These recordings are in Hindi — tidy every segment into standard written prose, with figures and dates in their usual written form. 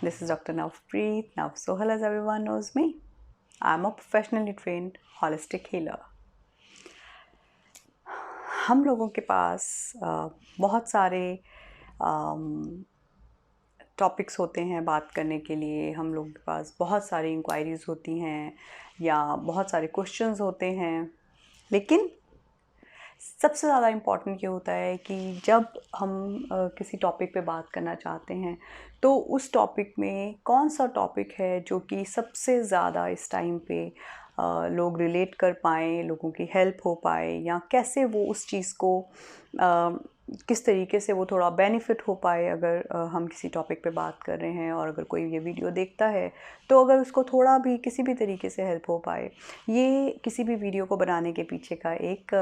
This is Dr. Navpreet. Nav Sohal, as everyone knows me. I'm a professionally trained holistic healer. हम लोगों के पास बहुत सारे टॉपिक्स होते हैं बात करने के लिए. हम लोगों के पास बहुत सारी इंक्वायरीज़ होती हैं या बहुत सारे क्वेश्चंस होते हैं. लेकिन सबसे ज़्यादा इम्पॉर्टेंट ये होता है कि जब हम किसी टॉपिक पे बात करना चाहते हैं तो उस टॉपिक में कौन सा टॉपिक है जो कि सबसे ज़्यादा इस टाइम पे लोग रिलेट कर पाएँ, लोगों की हेल्प हो पाए, या कैसे वो उस चीज़ को किस तरीके से वो थोड़ा बेनिफिट हो पाए अगर हम किसी टॉपिक पे बात कर रहे हैं. और अगर कोई ये वीडियो देखता है तो अगर उसको थोड़ा भी किसी भी तरीके से हेल्प हो पाए. ये किसी भी वीडियो को बनाने के पीछे का एक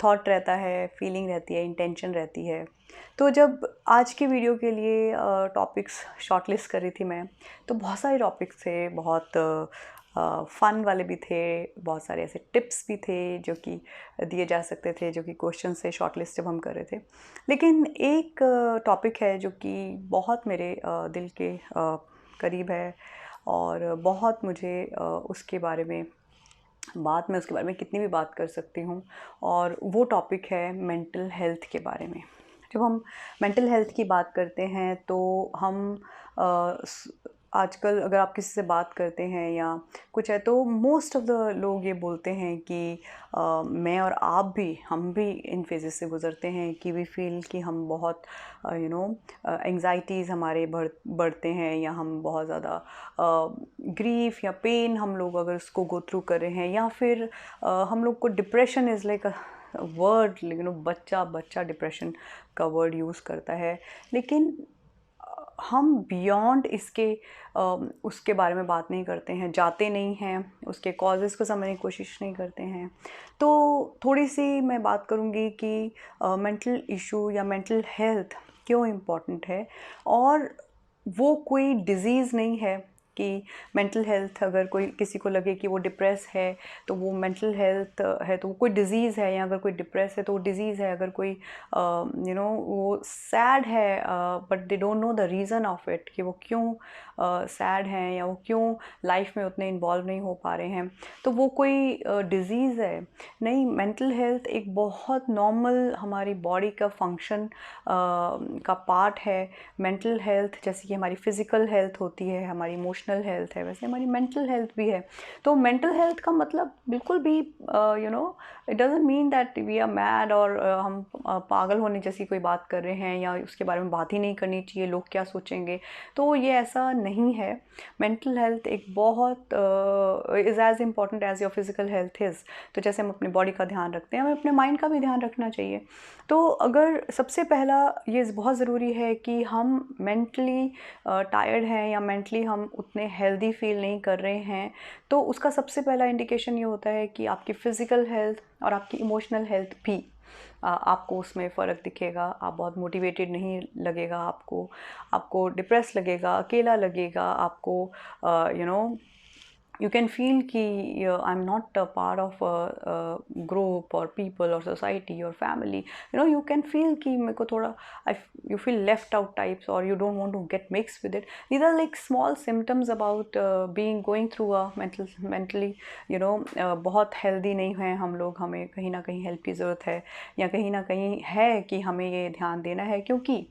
थॉट रहता है, फीलिंग रहती है, इंटेंशन रहती है. तो जब आज की वीडियो के लिए टॉपिक्स शॉर्टलिस्ट कर रही थी मैं, तो बहुत सारे टॉपिक्स थे, बहुत फ़न वाले भी थे, बहुत सारे ऐसे टिप्स भी थे जो कि दिए जा सकते थे, जो कि क्वेश्चन से शॉर्टलिस्ट जब हम कर रहे थे. लेकिन एक टॉपिक है जो कि बहुत मेरे दिल के करीब है और बहुत मुझे उसके बारे में कितनी भी बात कर सकती हूँ. और वो टॉपिक है मेंटल हेल्थ के बारे में. जब हम मेंटल हेल्थ की बात करते हैं तो हम आजकल अगर आप किसी से बात करते हैं या कुछ है तो मोस्ट ऑफ़ द लोग ये बोलते हैं कि मैं और आप भी, हम भी इन फेजेस से गुज़रते हैं कि वी फील कि हम बहुत एंग्जाइटीज़ हमारे बढ़ते हैं, या हम बहुत ज़्यादा ग्रीफ या पेन हम लोग अगर उसको गो थ्रू कर रहे हैं, या फिर हम लोग को डिप्रेशन इज़ लाइक वर्ड, बच्चा डिप्रेशन का वर्ड यूज़ करता है. लेकिन हम बियॉन्ड इसके उसके बारे में बात नहीं करते हैं, जाते नहीं हैं, उसके कॉजेज़ को समझने की कोशिश नहीं करते हैं. तो थोड़ी सी मैं बात करूँगी कि मेंटल इशू या मेंटल हेल्थ क्यों इम्पॉर्टेंट है. और वो कोई डिज़ीज़ नहीं है कि मेंटल हेल्थ अगर कोई किसी को लगे कि वो डिप्रेस है तो वो मेंटल हेल्थ है तो वो कोई डिज़ीज़ है, या अगर कोई डिप्रेस है तो वो डिज़ीज़ है. अगर कोई वो सैड है but they don't know the reason of it कि वो क्यों सैड हैं या वो क्यों लाइफ में उतने इन्वॉल्व नहीं हो पा रहे हैं, तो वो कोई डिज़ीज़ है नहीं. मेंटल हेल्थ एक बहुत नॉर्मल हमारी बॉडी का फंक्शन का पार्ट है. मेंटल हेल्थ जैसे कि हमारी फ़िज़िकल हेल्थ होती है, हमारी इमोशनल हेल्थ है, वैसे हमारी मेंटल हेल्थ भी है. तो मेंटल हेल्थ का मतलब बिल्कुल भी it doesn't mean that we are mad और हम पागल होने जैसी कोई बात कर रहे हैं या उसके बारे में बात ही नहीं करनी चाहिए, लोग क्या सोचेंगे. तो ये ऐसा नहीं है. मेंटल हेल्थ एक बहुत is as important as your physical health is. तो जैसे हम अपनी बॉडी का ध्यान रखते हैं, हमें अपने माइंड का भी ध्यान रखना चाहिए. तो अगर सबसे पहला ये बहुत ज़रूरी है कि हम मेंटली टायर्ड हैं या मेंटली हम उतने हेल्दी फील नहीं कर रहे हैं, तो उसका सबसे पहला इंडिकेशन ये होता है कि आपकी फ़िज़िकल हेल्थ और आपकी इमोशनल हेल्थ भी आपको उसमें फ़र्क दिखेगा. आप बहुत मोटिवेटेड नहीं लगेगा, आपको डिप्रेस लगेगा, अकेला लगेगा, आपको you can feel कि I'm not a part of a group or people or society or family. You can feel कि मेरे को थोड़ा you feel left out types or you don't want to get mixed with it. These are like small symptoms about going through a mentally बहुत healthy नहीं हैं हम लोग. हमें कहीं ना कहीं हेल्प की ज़रूरत है, या कहीं ना कहीं है कि हमें ये ध्यान देना है. क्योंकि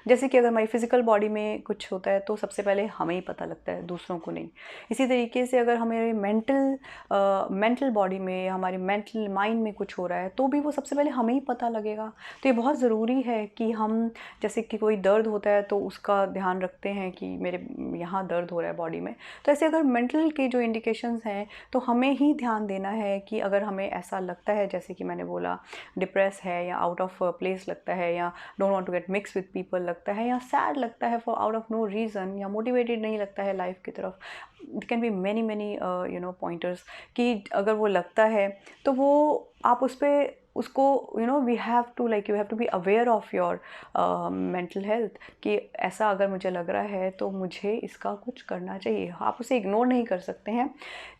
जैसे कि अगर हमारी फ़िज़िकल बॉडी में कुछ होता है तो सबसे पहले हमें ही पता लगता है, दूसरों को नहीं. इसी तरीके से अगर हमें मेंटल बॉडी में, हमारी मेंटल माइंड में कुछ हो रहा है तो भी वो सबसे पहले हमें ही पता लगेगा. तो ये बहुत ज़रूरी है कि हम, जैसे कि कोई दर्द होता है तो उसका ध्यान रखते हैं कि मेरे यहाँ दर्द हो रहा है बॉडी में. तो ऐसे अगर मेंटल के जो इंडिकेशंस हैं तो हमें ही ध्यान देना है कि अगर हमें ऐसा लगता है, जैसे कि मैंने बोला, डिप्रेस है या आउट ऑफ प्लेस लगता है, या don't want to get mix with people लगता है, या सैड लगता है for out of no reason, या मोटिवेटेड नहीं लगता है लाइफ की तरफ. It can be many pointers कि अगर वो लगता है तो वो आप उसको we have to like, you have to be aware of your mental health कि ऐसा अगर मुझे लग रहा है तो मुझे इसका कुछ करना चाहिए। आप उसे इग्नोर नहीं कर सकते हैं,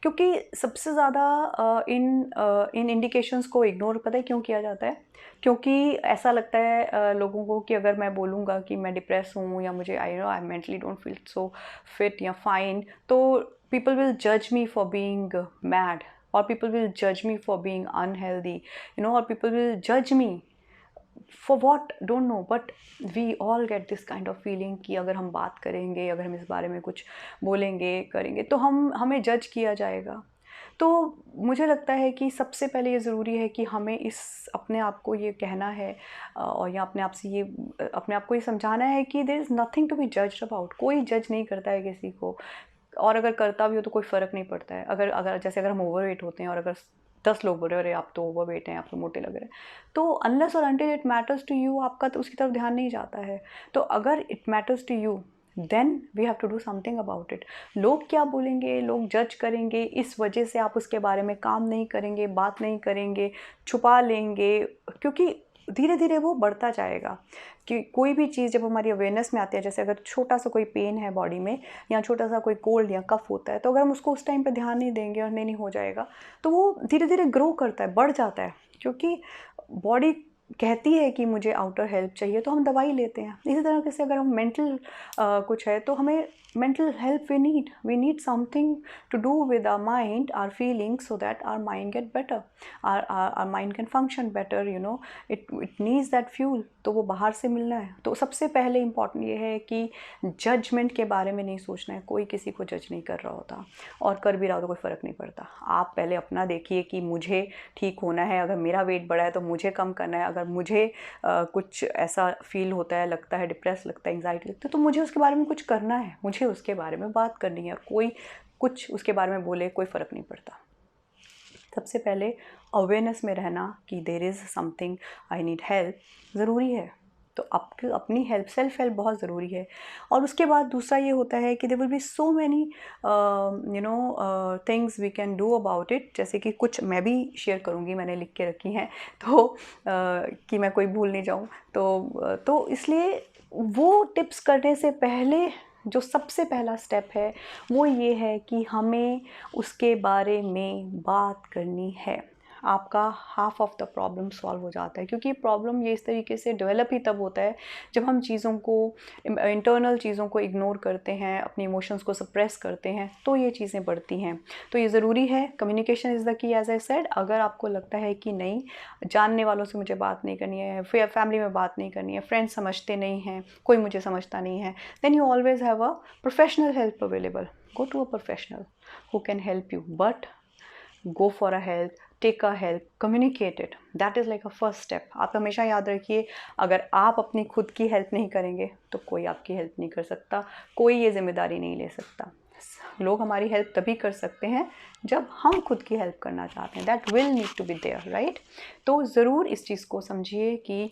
क्योंकि सबसे ज़्यादा इन इंडिकेशंस को इग्नोर पता है क्यों किया जाता है? क्योंकि ऐसा लगता है लोगों को कि अगर मैं बोलूँगा कि मैं डिप्रेस हूँ या मुझे I mentally don't feel so fit या फाइन, तो people will judge me for being mad, or people will judge me for being unhealthy, or people will judge me for what, don't know, but we all get this kind of feeling कि अगर हम बात करेंगे, अगर हम इस बारे में कुछ बोलेंगे करेंगे तो हमें जज किया जाएगा। तो मुझे लगता है कि सबसे पहले ये ज़रूरी है कि हमें अपने आप को ये कहना है और या अपने आप को ये समझाना है कि there is nothing to be judged about. कोई जज नहीं करता है किसी को, और अगर करता भी हो तो कोई फ़र्क नहीं पड़ता है। अगर हम ओवरवेट होते हैं और अगर 10 लोग बोल रहे हैं अरे आप तो ओवरवेट हैं, आप तो मोटे लग रहे हैं, तो अनलेस और until it matters to you आपका तो उसकी तरफ ध्यान नहीं जाता है। तो अगर it matters to you then we have to do something about it. लोग क्या बोलेंगे, लोग जज करेंगे, इस वजह से आप उसके बारे में काम नहीं करेंगे, बात नहीं करेंगे, छुपा लेंगे, क्योंकि धीरे धीरे वो बढ़ता जाएगा। कि कोई भी चीज़ जब हमारी अवेयरनेस में आती है, जैसे अगर छोटा सा कोई पेन है बॉडी में या छोटा सा कोई कोल्ड या कफ होता है, तो अगर हम उसको उस टाइम पे ध्यान नहीं देंगे और नहीं हो जाएगा, तो वो धीरे धीरे ग्रो करता है, बढ़ जाता है, क्योंकि बॉडी कहती है कि मुझे आउटर हेल्प चाहिए तो हम दवाई लेते हैं। इसी तरह से अगर हम मेंटल कुछ है तो हमें mental help we need something to do with our mind, our feelings, so that our mind get better, our mind can function better, it needs that fuel। तो वो बाहर से मिलना है। तो सबसे पहले इम्पॉर्टेंट ये है कि जजमेंट के बारे में नहीं सोचना है। कोई किसी को जज नहीं कर रहा होता, और कर भी रहा हो तो कोई फ़र्क नहीं पड़ता। आप पहले अपना देखिए कि मुझे ठीक होना है, अगर मेरा वेट बढ़ा है तो मुझे कम करना है, अगर मुझे कुछ ऐसा फील होता है, लगता है डिप्रेस लगता है, एंग्जाइटी लगती है, तो मुझे उसके बारे में कुछ करना है, मुझे उसके बारे में बात करनी है। और कोई कुछ उसके बारे में बोले कोई फ़र्क नहीं पड़ता। सबसे पहले अवेयरनेस में रहना कि there is something I need help ज़रूरी है। तो अपनी हेल्प, सेल्फ हेल्प बहुत ज़रूरी है। और उसके बाद दूसरा ये होता है कि there will be so many things we can do about it. जैसे कि कुछ मैं भी शेयर करूँगी, मैंने लिख के रखी हैं, तो कि मैं कोई भूल नहीं जाऊँ। तो इसलिए वो टिप्स करने से पहले जो सबसे पहला स्टेप है वो ये है कि हमें उसके बारे में बात करनी है। आपका half of the problem solve हो जाता है, क्योंकि प्रॉब्लम ये इस तरीके से डेवलप ही तब होता है जब हम चीज़ों को, इंटरनल चीज़ों को इग्नोर करते हैं, अपने इमोशंस को सप्रेस करते हैं, तो ये चीज़ें बढ़ती हैं। तो ये ज़रूरी है, communication is the key, as I said. अगर आपको लगता है कि नहीं, जानने वालों से मुझे बात नहीं करनी है, फैमिली में बात नहीं करनी है, फ्रेंड्स समझते नहीं हैं, कोई मुझे समझता नहीं है, then you always have a professional help available. Go to a professional who can help you, but go for a help, take a help, communicate it, that is like a first step। आप हमेशा याद रखिए, अगर आप अपनी खुद की हेल्प नहीं करेंगे तो कोई आपकी हेल्प नहीं कर सकता, कोई ये जिम्मेदारी नहीं ले सकता। लोग हमारी हेल्प तभी कर सकते हैं जब हम खुद की हेल्प करना चाहते हैं, that will need to be there, right. तो ज़रूर इस चीज़ को समझिए कि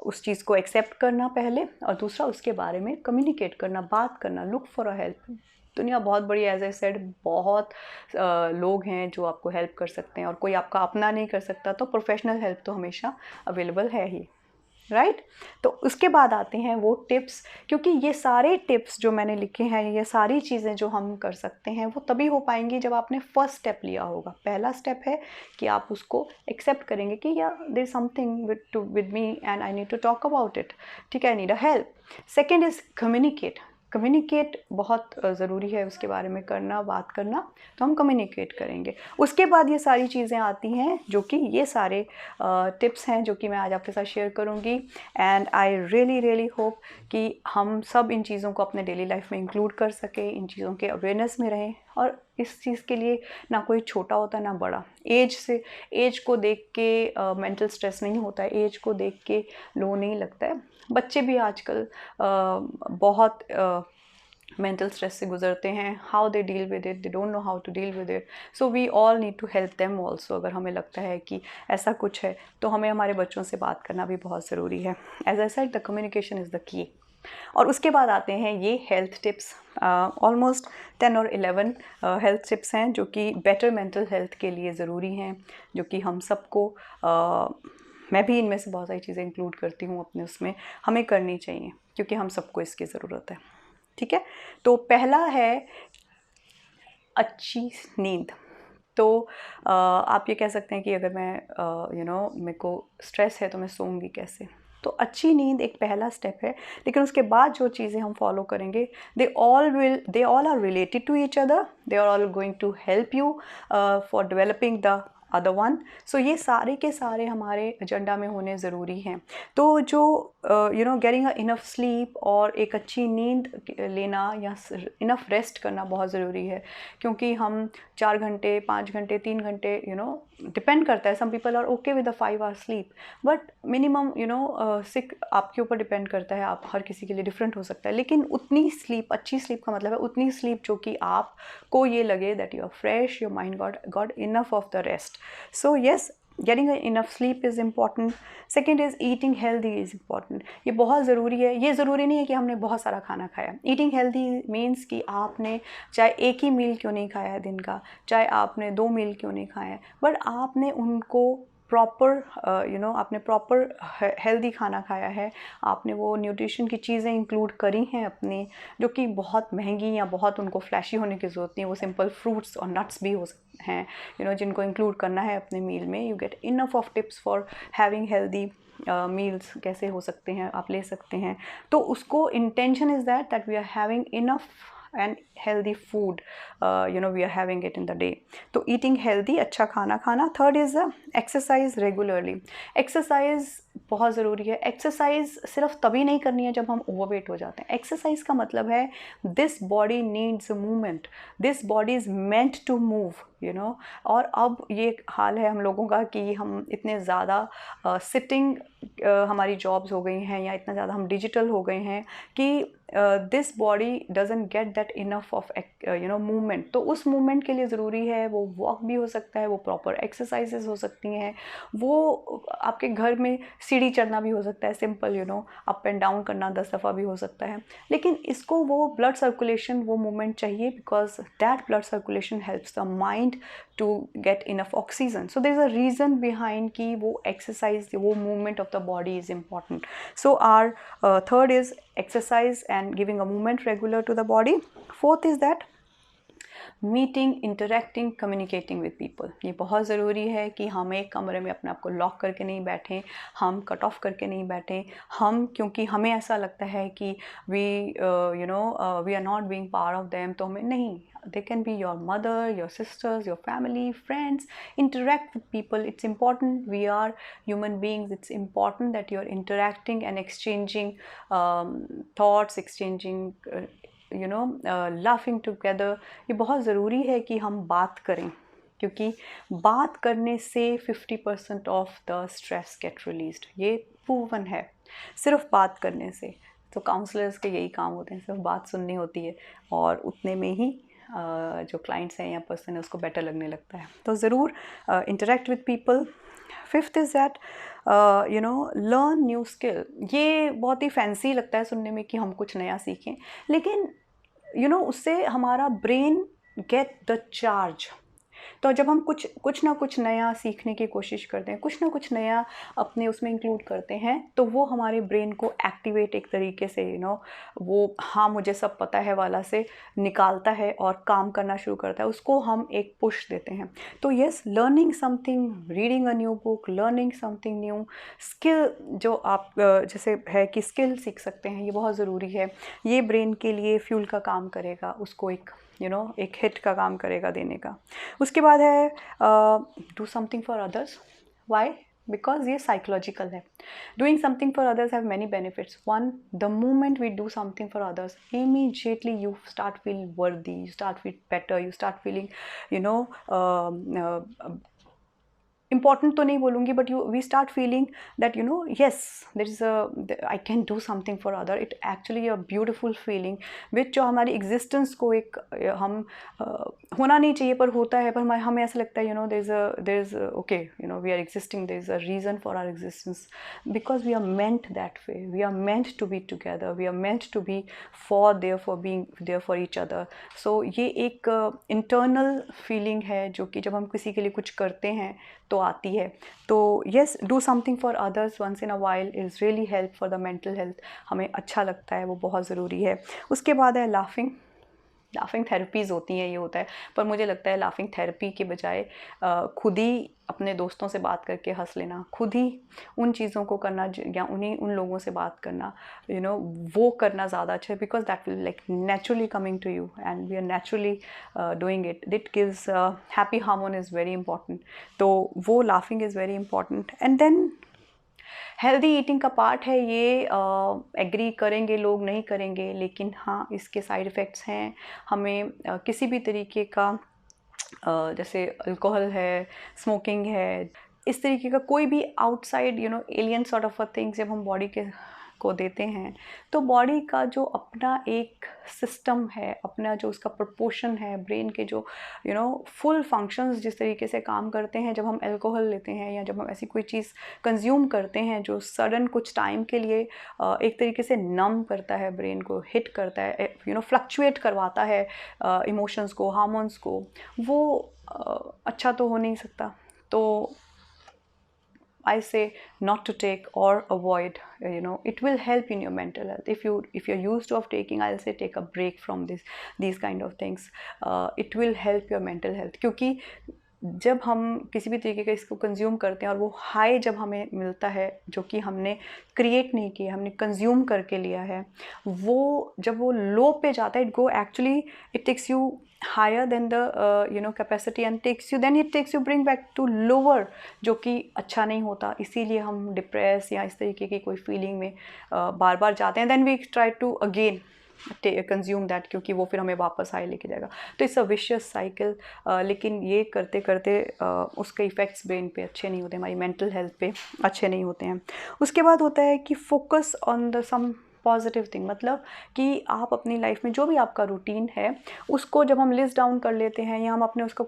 उस चीज़ को एक्सेप्ट करना पहले, और दूसरा उसके बारे में कम्युनिकेट करना, बात करना, लुक फॉर अ हेल्प। दुनिया बहुत बड़ी, एज आई सेड, बहुत लोग हैं जो आपको हेल्प कर सकते हैं, और कोई आपका अपना नहीं कर सकता, तो प्रोफेशनल हेल्प तो हमेशा अवेलेबल है ही, राइट। तो उसके बाद आते हैं वो टिप्स, क्योंकि ये सारे टिप्स जो मैंने लिखे हैं, ये सारी चीज़ें जो हम कर सकते हैं, वो तभी हो पाएंगी जब आपने फर्स्ट स्टेप लिया होगा। पहला स्टेप है कि आप उसको एक्सेप्ट करेंगे कि या there is something with me and I need to talk about it, ठीक है, I need a help. Second is communicate बहुत ज़रूरी है, उसके बारे में करना, बात करना, तो हम कम्युनिकेट करेंगे। उसके बाद ये सारी चीज़ें आती हैं, जो कि ये सारे टिप्स हैं जो कि मैं आज आपके साथ शेयर करूँगी। एंड आई रियली होप कि हम सब इन चीज़ों को अपने डेली लाइफ में इंक्लूड कर सकें, इन चीज़ों के अवेयरनेस में रहें। और इस चीज़ के लिए ना कोई छोटा होता ना बड़ा, एज को देख के मेंटल स्ट्रेस नहीं होता है, एज को देख के लो नहीं लगता है। बच्चे भी आजकल बहुत मेंटल स्ट्रेस से गुजरते हैं, how they deal with it, they don't know how to deal with it, so we all need to help them also. अगर हमें लगता है कि ऐसा कुछ है तो हमें हमारे बच्चों से बात करना भी बहुत ज़रूरी है। As I said, the communication is the key. और उसके बाद आते हैं ये हेल्थ टिप्स, ऑलमोस्ट 10 और 11 हेल्थ टिप्स हैं जो कि बेटर मेंटल हेल्थ के लिए ज़रूरी हैं, जो कि हम सबको मैं भी इनमें से बहुत सारी चीज़ें इंक्लूड करती हूँ अपने उसमें, हमें करनी चाहिए क्योंकि हम सबको इसकी ज़रूरत है। ठीक है, तो पहला है अच्छी नींद। तो आप ये कह सकते हैं कि अगर मैं मेरे को स्ट्रेस है तो मैं सोऊंगी कैसे। तो अच्छी नींद एक पहला स्टेप है, लेकिन उसके बाद जो चीज़ें हम फॉलो करेंगे they all are related to each other, they are all going to help you for developing the other one. So ये सारे के सारे हमारे एजेंडा में होने ज़रूरी हैं। तो जो गेटिंग अ इनफ स्लीप और एक अच्छी नींद लेना या इनफ रेस्ट करना बहुत ज़रूरी है, क्योंकि हम 4 घंटे 5 घंटे 3 घंटे डिपेंड करता है। Some people are okay with a 5 hour sleep, but minimum six आपके ऊपर डिपेंड करता है, आप हर किसी के लिए डिफरेंट हो सकता है। लेकिन उतनी स्लीप, अच्छी स्लीप का मतलब है उतनी स्लीप जो कि आपको ये लगे that you are fresh, your mind got enough of the rest. So yes, getting enough sleep is important. Second is eating healthy is important. ये बहुत ज़रूरी है। ये ज़रूरी नहीं है कि हमने बहुत सारा खाना खाया। Eating healthy means कि आपने चाहे एक ही मील क्यों नहीं खाया है दिन का, चाहे आपने 2 मील क्यों नहीं खाया है, बट आपने उनको प्रॉपर आपने प्रॉपर हेल्दी खाना खाया है, आपने वो न्यूट्रिशन की चीज़ें इंक्लूड करी हैं अपनी, जो कि बहुत महंगी या बहुत उनको फ्लैशी होने की ज़रूरत नहीं है। वो सिंपल फ्रूट्स और नट्स भी हो सकते हैं जिनको इंक्लूड करना है अपने मील में। You get enough of tips for having healthy meals कैसे हो सकते हैं, आप ले सकते हैं। तो उसको intention is that we are having enough and healthy food, we are having it in the day. तो eating healthy, अच्छा खाना खाना। Third is exercise regularly. Exercise बहुत ज़रूरी है। एक्सरसाइज सिर्फ तभी नहीं करनी है जब हम ओवरवेट हो जाते हैं। एक्सरसाइज का मतलब है this body needs movement, this body is meant to move और अब ये हाल है हम लोगों का कि हम इतने ज़्यादा सिटिंग हमारी जॉब्स हो गई हैं या इतना ज़्यादा हम डिजिटल हो गए हैं कि this body doesn't get that enough of movement. तो उस मूवमेंट के लिए ज़रूरी है वो वॉक भी हो सकता है, वो प्रॉपर एक्सरसाइजेज हो सकती हैं, वो आपके घर में सीढ़ी चढ़ना भी हो सकता है, सिंपल अप एंड डाउन करना 10 दफ़ा भी हो सकता है। लेकिन इसको वो ब्लड सर्कुलेशन, वो मूवमेंट चाहिए, because that blood circulation helps the mind to get enough oxygen. So there's a reason behind कि वो exercise, वो movement of the body is important. So our third is exercise and giving a movement regular to the body. Fourth is that meeting, interacting, communicating with people. ये बहुत ज़रूरी है कि हम एक कमरे में अपने आप को लॉक करके नहीं बैठें, हम कट ऑफ करके नहीं बैठें। हम क्योंकि हमें ऐसा लगता है कि we are not being part of them, तो हमें नहीं, they can be your mother, your sisters, your family, friends. Interact with people. It's important. We are human beings. It's important that you're interacting and exchanging thoughts, exchanging laughing together. ये बहुत ज़रूरी है कि हम बात करें, क्योंकि बात करने से 50% of the stress gate released. ये प्रूवन है, सिर्फ बात करने से। तो काउंसलर्स के यही काम होते हैं, सिर्फ बात सुननी होती है और उतने में ही जो क्लाइंट्स हैं या पर्सन है उसको बेटर लगने लगता है। तो ज़रूर interact with people. Fifth is that learn new skill. ये बहुत ही फैंसी लगता है सुनने में कि हम कुछ नया सीखें, लेकिन उससे हमारा ब्रेन गेट द चार्ज। तो जब हम कुछ ना कुछ नया सीखने की कोशिश करते हैं, कुछ ना कुछ नया अपने उसमें इंक्लूड करते हैं, तो वो हमारे ब्रेन को एक्टिवेट एक तरीके से वो हाँ मुझे सब पता है वाला से निकालता है और काम करना शुरू करता है, उसको हम एक पुश देते हैं। तो yes, learning something, reading a new book, learning something new skill, जो आप जैसे है कि स्किल सीख सकते हैं, ये बहुत ज़रूरी है। ये ब्रेन के लिए फ्यूल का काम करेगा, उसको एक एक हिट का काम करेगा देने का। उसके बाद है do something for others. Why? Because ये साइकोलॉजिकल है। Doing something for others have many benefits. One, the moment we do something for others, immediately you start feeling worthy, you start feel better, you start feeling important तो नहीं बोलूँगी, but we start feeling that yes there is I can do something for other. It actually a beautiful feeling which जो हमारी एग्जिस्टेंस को एक हम होना नहीं चाहिए पर होता है, पर हमें ऐसा लगता है there is okay we are existing, there is a reason for our existence because we are meant that way, we are meant to be together, we are meant to be for being there for each other. So ये एक इंटरनल फीलिंग है जो कि जब हम किसी के लिए कुछ करते हैं तो आती है. तो yes, do something for others once in a while is really help for the mental health. हमें अच्छा लगता है, वो बहुत ज़रूरी है. उसके बाद है लाफिंग. लाफिंग थेरेपीज़ होती हैं, ये होता है, पर मुझे लगता है लाफिंग थेरेपी के बजाय खुद ही अपने दोस्तों से बात करके हंस लेना, खुद ही उन चीज़ों को करना या उन लोगों से बात करना, वो करना ज़्यादा अच्छा है, because that will like naturally coming to you and we are naturally doing it. That gives happy hormone is very important. तो वो laughing is very important. And then healthy eating का पार्ट है ये. एग्री करेंगे लोग, नहीं करेंगे, लेकिन हाँ इसके साइड इफ़ेक्ट्स हैं. हमें किसी भी तरीके का जैसे अल्कोहल है, स्मोकिंग है, इस तरीके का कोई भी outside alien sort of a things जब हम बॉडी को देते हैं, तो बॉडी का जो अपना एक सिस्टम है, अपना जो उसका प्रपोर्शन है, ब्रेन के जो फुल फंक्शंस जिस तरीके से काम करते हैं जब हम अल्कोहल लेते हैं या जब हम ऐसी कोई चीज़ कंज्यूम करते हैं जो सडन कुछ टाइम के लिए एक तरीके से नम करता है, ब्रेन को हिट करता है, फ्लक्चुएट करवाता है इमोशंस को, हार्मोन्स को, वो अच्छा तो हो नहीं सकता. तो I say not to take or avoid. It will help in your mental health. If you're used to of taking, I'll say take a break from these kind of things. It will help your mental health. क्योंकि जब हम किसी भी तरीके का इसको कंज्यूम करते हैं और वो हाई जब हमें मिलता है जो कि हमने क्रिएट नहीं किया, हमने कंज्यूम करके लिया है, वो जब वो लो पे जाता है, it takes you higher than the capacity and it takes you bring back to lower, जो कि अच्छा नहीं होता. इसीलिए हम डिप्रेस या इस तरीके की कोई फीलिंग में बार बार जाते हैं. Then we try to again consume that, क्योंकि वो फिर हमें वापस आए लेके जाएगा. तो इट्स अ विशियस साइकिल. लेकिन ये करते करते उसके इफ़ेक्ट्स ब्रेन पे अच्छे नहीं होते, हमारी मेंटल हेल्थ पे अच्छे नहीं होते हैं. उसके बाद होता है कि focus on the some positive thing, मतलब कि आप अपनी लाइफ में जो भी आपका रूटीन है उसको जब हम लिस्ट डाउन कर लेते हैं या हम अपने उसका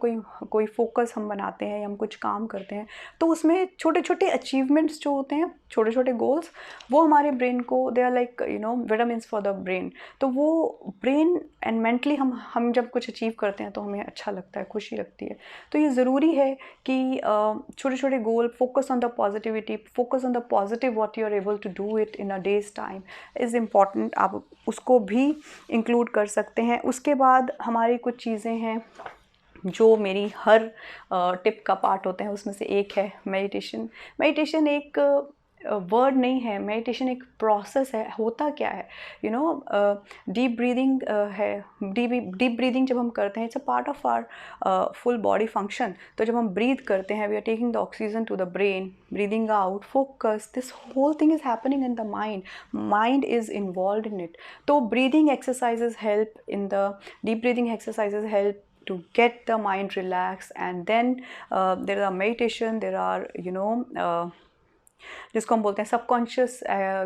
कोई फोकस हम बनाते हैं या हम कुछ काम करते हैं, तो उसमें छोटे छोटे अचीवमेंट्स जो होते हैं, छोटे छोटे गोल्स, वो हमारे ब्रेन को they are like vitamins for the brain. तो वो ब्रेन एंड मेंटली हम जब कुछ अचीव करते हैं तो हमें अच्छा लगता है, खुशी लगती है. तो ये ज़रूरी है कि छोटे छोटे goal, focus on the positivity, focus on the positive what you are able to do it in a day's time is important. आप उसको भी इंक्लूड कर सकते हैं. उसके बाद हमारी कुछ चीज़ें हैं जो मेरी हर टिप का पार्ट होते हैं, उसमें से एक है मेडिटेशन. मेडिटेशन एक वर्ड नहीं है, मेडिटेशन एक प्रोसेस है. होता क्या है, डीप ब्रीदिंग है. डीप ब्रीदिंग जब हम करते हैं, it's a part of our full body function. तो जब हम ब्रीद करते हैं, we are taking the oxygen to the brain, breathing out, focus, this whole thing is happening in the mind is involve in it. तो breathing exercises help in the deep breathing exercises help to get the mind relaxed. And then there are meditation, there are जिसको हम बोलते हैं सबकॉन्शियस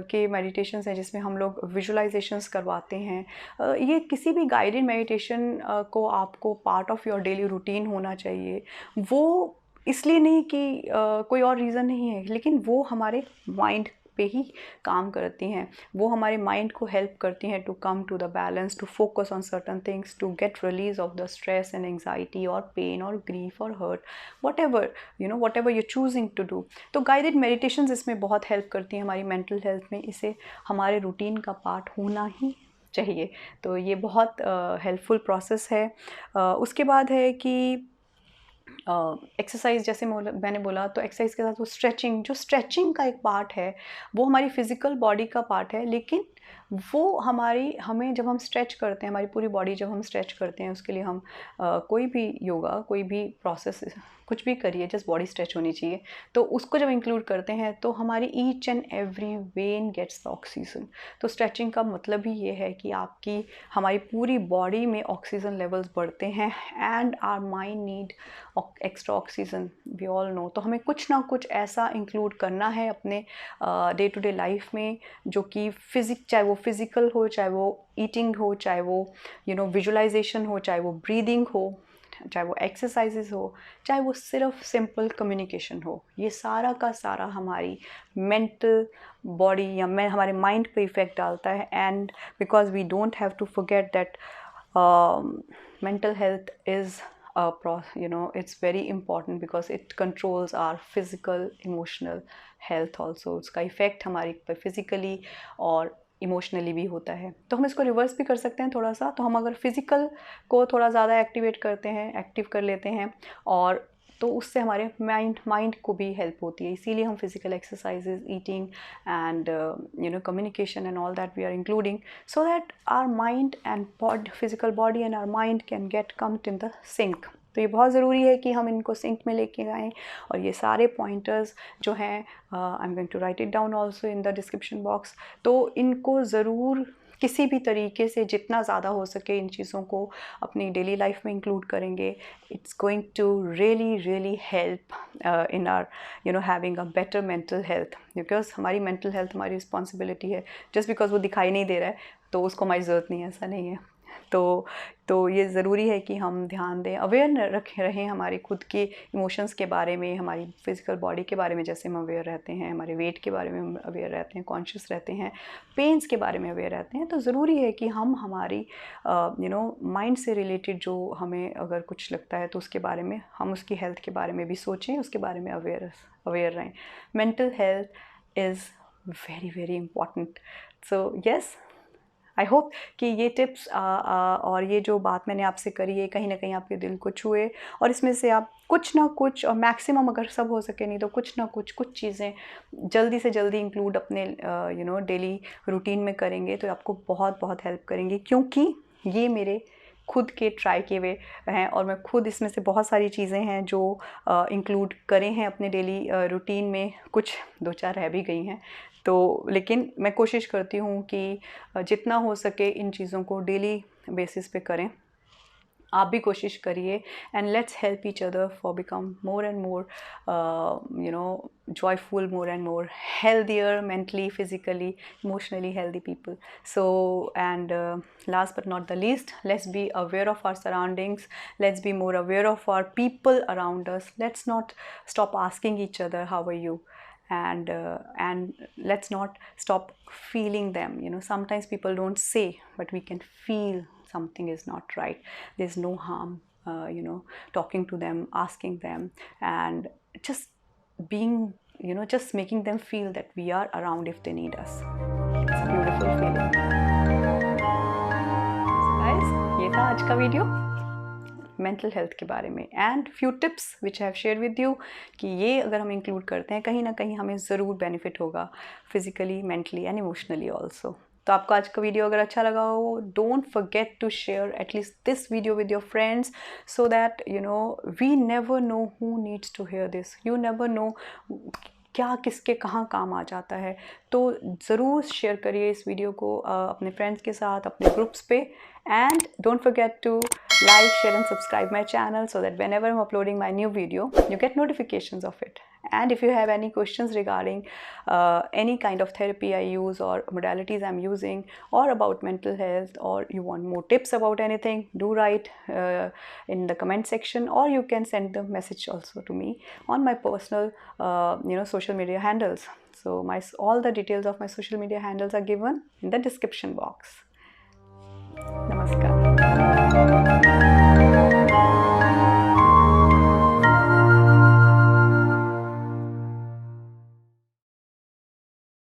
के मेडिटेशंस हैं, जिसमें हम लोग विजुअलाइजेशंस करवाते हैं. ये किसी भी गाइडेड मेडिटेशन को आपको part of your daily routine होना चाहिए. वो इसलिए नहीं कि कोई और रीज़न नहीं है, लेकिन वो हमारे माइंड पे ही काम करती हैं. वो हमारे माइंड को हेल्प करती हैं to come to the balance, to focus on certain things, to get release of the stress and anxiety और पेन और ग्रीफ और hurt, whatever you choosing to do. तो गाइडेड मेडिटेशंस इसमें बहुत हेल्प करती हैं हमारी मेंटल हेल्थ में. इसे हमारे रूटीन का पार्ट होना ही चाहिए. तो ये बहुत हेल्पफुल प्रोसेस है. उसके बाद है कि एक्सरसाइज, जैसे मैंने बोला, तो एक्सरसाइज के साथ वो स्ट्रेचिंग का एक पार्ट है, वो हमारी फिज़िकल बॉडी का पार्ट है. लेकिन वो हमें जब हम स्ट्रेच करते हैं, हमारी पूरी बॉडी जब हम स्ट्रेच करते हैं, उसके लिए हम कोई भी योगा, कोई भी प्रोसेस, कुछ भी करिए, जस्ट बॉडी स्ट्रेच होनी चाहिए. तो उसको जब इंक्लूड करते हैं तो हमारी each and every one gets the oxygen. तो स्ट्रेचिंग का मतलब ही ये है कि हमारी पूरी बॉडी में ऑक्सीजन लेवल्स बढ़ते हैं. And our mind need extra oxygen, we all know. तो हमें कुछ ना कुछ ऐसा इंक्लूड करना है अपने डे टू डे लाइफ में जो कि चाहे वो फिज़िकल हो, चाहे वो ईटिंग हो, चाहे वो विजुअलाइजेशन हो, चाहे वो ब्रीदिंग हो, चाहे वो एक्सरसाइजेज हो, चाहे वो सिर्फ सिंपल कम्युनिकेशन हो। ये सारा का सारा हमारी मेंटल बॉडी या हमारे माइंड पे इफ़ेक्ट डालता है। And because we don't have to forget that mental health is it's very important because it controls our physical emotional health also। उसका इफ़ेक्ट हमारी पर फिज़िकली और इमोशनली भी होता है। तो हम इसको रिवर्स भी कर सकते हैं थोड़ा सा। तो हम अगर फिज़िकल को थोड़ा ज़्यादा एक्टिवेट करते हैं, एक्टिव कर लेते हैं, और तो उससे हमारे माइंड को भी हेल्प होती है। इसीलिए हम physical exercises, eating and communication and all that we are including, so that our mind and physical body and our mind can get come in the sync. तो ये बहुत ज़रूरी है कि हम इनको सिंक में लेके आएँ। और ये सारे पॉइंटर्स जो हैं, I am going to write it down also in the description box. तो इनको ज़रूर किसी भी तरीके से जितना ज़्यादा हो सके इन चीज़ों को अपनी डेली लाइफ में इंक्लूड करेंगे। It's going to really help in are having a better mental health, because हमारी मेंटल हेल्थ हमारी रिस्पॉन्सिबिलिटी है। जस्ट बिकॉज वो दिखाई नहीं दे रहा है तो उसको हमारी ज़रूरत नहीं है, ऐसा नहीं है। तो ये ज़रूरी है कि हम ध्यान दें, अवेयर रहें हमारे खुद के इमोशंस के बारे में, हमारी फिज़िकल बॉडी के बारे में जैसे हम अवेयर रहते हैं, हमारे वेट के बारे में हम अवेयर रहते हैं, कॉन्शियस रहते हैं, पेन्स के बारे में अवेयर रहते हैं। तो ज़रूरी है कि हम हमारी माइंड से रिलेटेड जो हमें अगर कुछ लगता है तो उसके बारे में हम उसकी हेल्थ के बारे में भी सोचें, उसके बारे में अवेयर रहें। Mental health is very important. So yes, I hope कि ये टिप्स और ये जो बात मैंने आपसे करी है कहीं ना कहीं आपके दिल को छुए, और इसमें से आप कुछ ना कुछ, और मैक्सिमम अगर सब हो सके नहीं तो कुछ ना कुछ चीज़ें जल्दी से जल्दी इंक्लूड अपने डेली रूटीन में करेंगे तो आपको बहुत हेल्प करेंगी। क्योंकि ये मेरे खुद के ट्राई किए हुए हैं और मैं खुद इसमें से बहुत सारी चीज़ें हैं जो इंक्लूड करें हैं अपने डेली रूटीन में। कुछ 2-4 रह भी गई हैं, तो लेकिन मैं कोशिश करती हूँ कि जितना हो सके इन चीज़ों को डेली बेसिस पे करें। आप भी कोशिश करिए, and let's help each other for become more and more joyful, more and more healthier mentally, physically, emotionally healthy people. So, and last but not the least, let's be aware of our surroundings. Let's be more aware of our people around us. Let's not stop asking each other how are you, and let's not stop feeling them. Sometimes people don't say, but we can feel something is not right. There's no harm talking to them, asking them, and just being, just making them feel that we are around if they need us. It's a beautiful feeling. So guys, ये था आज का वीडियो मेंटल हेल्थ के बारे में, and few tips which I have share with you कि ये अगर हम इंक्लूड करते हैं कहीं ना कहीं हमें ज़रूर बेनिफिट होगा physically, mentally and emotionally also. तो आपको आज का वीडियो अगर अच्छा लगा हो, don't forget to share at least this video with your friends, so that we never know who needs to hear this. You never know क्या किसके कहाँ काम आ जाता है। तो ज़रूर शेयर करिए इस वीडियो को अपने फ्रेंड्स के साथ, अपने ग्रुप्स पे, and don't forget to like, share and subscribe my channel so that whenever I'm uploading my new video you get notifications of it. And if you have any questions regarding any kind of therapy I use or modalities I'm using, or about mental health, or you want more tips about anything, do write in the comment section, or you can send the message also to me on my personal social media handles. So all the details of my social media handles are given in the description box. Namaskar.